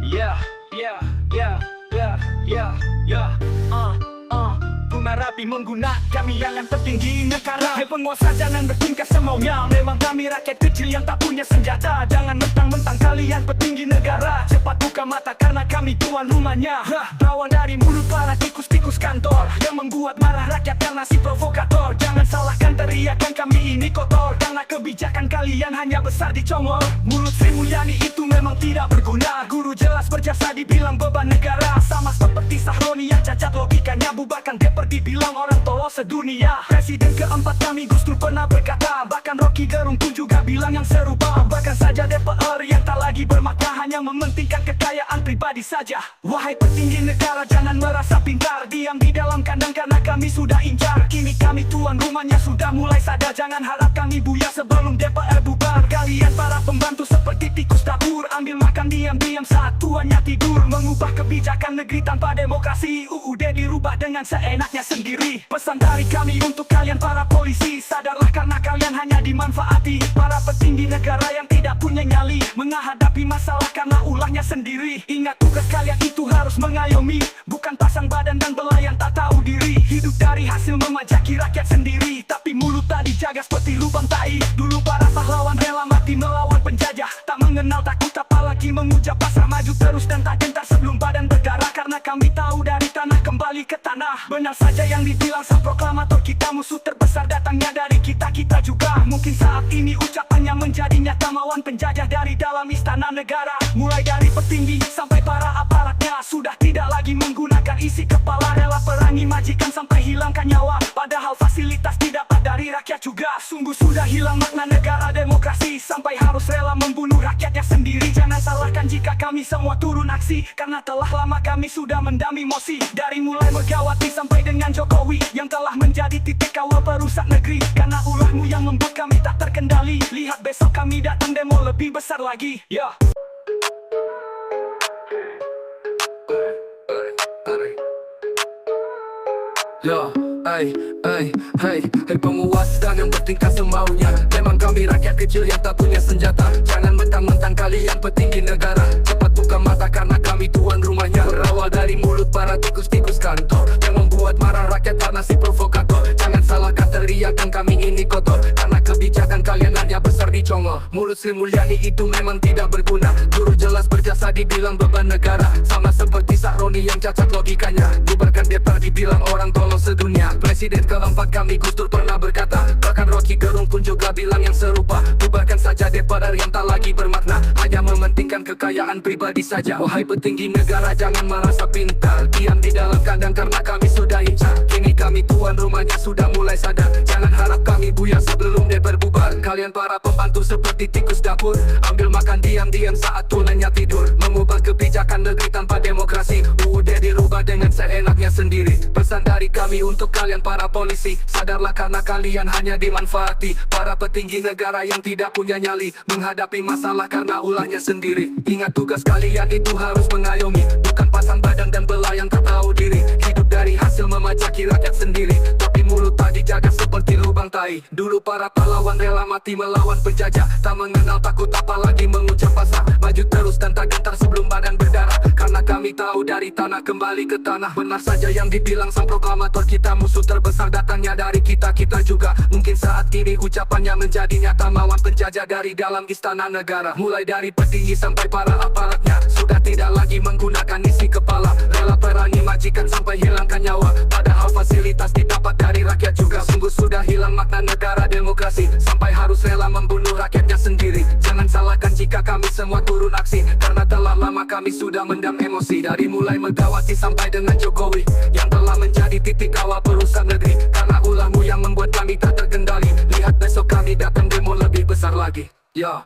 Yeah, yeah, yeah, yeah, yeah, yeah. Bunga rapi menggunakan kamiangan petinggi negara. Hei penguasa jangan bertingkah semaunya. Memang kami rakyat kecil yang tak punya senjata. Jangan mentang-mentang kalian petinggi negara. Cepat buka mata karena kami tuan rumahnya. Lawan dari mulut para tikus-tikus kantor yang membuat marah rakyat karena si provokator. Jangan salahkan teriakan kami ini kotor karena kebijakan kalian hanya besar dicongol. Mulut Sri Mulyani itu memang tidak berguna. Guru jelas berjasa dibilang beban negara. Sama seperti Sahroni yang cacat logikanya. Bubarkan DPR dibilang orang tolol sedunia. Presiden keempat kami Gus Dur pernah berkata. Bahkan Rocky Gerung pun juga bilang yang serupa. Bahkan saja DPR yang tak lagi bermakna, hanya mementingkan kekayaan pribadi saja. Wahai petinggi negara jangan merasa pintar. Diam di dalam kandang karena kami sudah incar. Kini kami tuan rumahnya sudah mulai sadar. Jangan harap kami buyar sebelum DPR bubar. Kalian para pembantu seperti tikus dapur. Ambil makan diam-diam saat tuannya tidur. Mengubah kebijakan negeri tanpa demokrasi. UUD dirubah dengan seenaknya sendiri. Pesan dari kami untuk kalian para polisi, sadarlah karena kalian hanya dimanfaati. Para petinggi negara yang tidak punya nyali, menghadapi masalah karena ulahnya sendiri. Ingat tugas kalian itu harus mengayomi, bukan pasang badan dan belayan tak tahu diri. Hidup dari hasil memajaki rakyat sendiri, tapi mulut tak dijaga seperti lubang tai. Dulu para pahlawan rela mati melawan penjajah, tak mengenal takut apalagi mengucap pasrah. Maju terus dan tak gentar sebelum badan berdarah. Karena kami tahu dari tanah kembali ke tanah. Benar saja yang dibilang sang proklamator, kita musuh terbesar datangnya dari kita-kita juga. Mungkin saat ini ucapannya menjadi nyata. Melawan penjajah dari dalam istana negara. Mulai dari petinggi sampai para aparatnya sudah tidak lagi menggunakan isi kepala. Rela perangi majikan sampai hilangkan nyawa. Padahal fasilitas didapat dari rakyat juga. Sungguh sudah hilang makna negara demokrasi, sampai harus rela membunuh rakyatnya sendiri. Jangan salahkan jika kami semua turun aksi, karena telah lama kami sudah mendam emosi. Dari mulai Megawati sampai dengan Jokowi, yang telah menjadi titik awal perusak negeri. Karena ulahmu yang membuat kami tak terkendali. Lihat besok kami datang demo lebih besar lagi. Ya. Yo, hey penguasa yang bertingkah semaunya. Memang kami rakyat kecil yang tak punya senjata. Jangan mentang-mentang kalian petinggi negara. Cepat buka mata karena kami tuan rumahnya. Berawal dari mulut para tikus-tikus kantor yang membuat marah rakyat karena si provokator. Jangan salahkan teriakan kami ini kotor karena kebijakan kalian hanya besar dicongol. Mulut Sri Mulyani itu memang tidak berguna. Guru jelas berjasa dibilang beban negara. Sama seperti Sahroni yang cacat logikanya. Bubarkan DPR dibilang orang tolol sedunia. Presiden keempat kami Gus Dur pernah berkata. Bahkan Rocky Gerung pun juga bilang yang serupa. Bubarkan saja DPR yang tak lagi bermakna, hanya mementingkan kekayaan pribadi saja. Wahai petinggi negara jangan merasa pintar. Diam di dalam kandang karena kami sudah incar. Kini kami tuan rumahnya sudah mulai sadar. Jangan harap kami buyar sebelum DPR bubar. Kalian para pembantu seperti tikus dapur. Ambil makan diam-diam saat tunannya tidur. Mengubah kebijakan negeri tanpa demokrasi. UUD dirubah dengan seenaknya sendiri. Pesan dari kami untuk kalian para polisi, sadarlah karena kalian hanya dimanfaati. Para petinggi negara yang tidak punya nyali, menghadapi masalah karena ulahnya sendiri. Ingat tugas kalian itu harus mengayomi, bukan pasang badan dan belayan tak tahu diri. Hidup dari hasil memajaki rakyat sendiri, tapi mulut tak dijaga seperti lubang tai. Dulu para pahlawan rela mati melawan penjajah, tak mengenal takut apalagi mengucap pasrah. Maju terus dan tak gentar sebelum badan berdarah. Karena kami tahu dari tanah kembali ke tanah. Benar saja yang dibilang sang proklamator, kita musuh terbesar datangnya dari kita-kita juga. Mungkin saat ini ucapannya menjadi nyata. Melawan penjajah dari dalam istana negara. Mulai dari petinggi sampai para aparatnya sudah tidak lagi menggunakan isi kepala. Rela perangi majikan sampai hilangkan nyawa. Padahal fasilitas didapat dari rakyat juga. Sungguh sudah hilang makna negara demokrasi, sampai harus rela membunuh rakyatnya sendiri. Jangan salahkan jika kami semua turun aksi, karena telah lama kami sudah mendam emosi. Dari mulai Megawati sampai dengan Jokowi, yang telah menjadi titik awal perusak negeri. Karena ulahmu yang membuat kami tak terkendali. Lihat besok kami datang demo lebih besar lagi. Ya.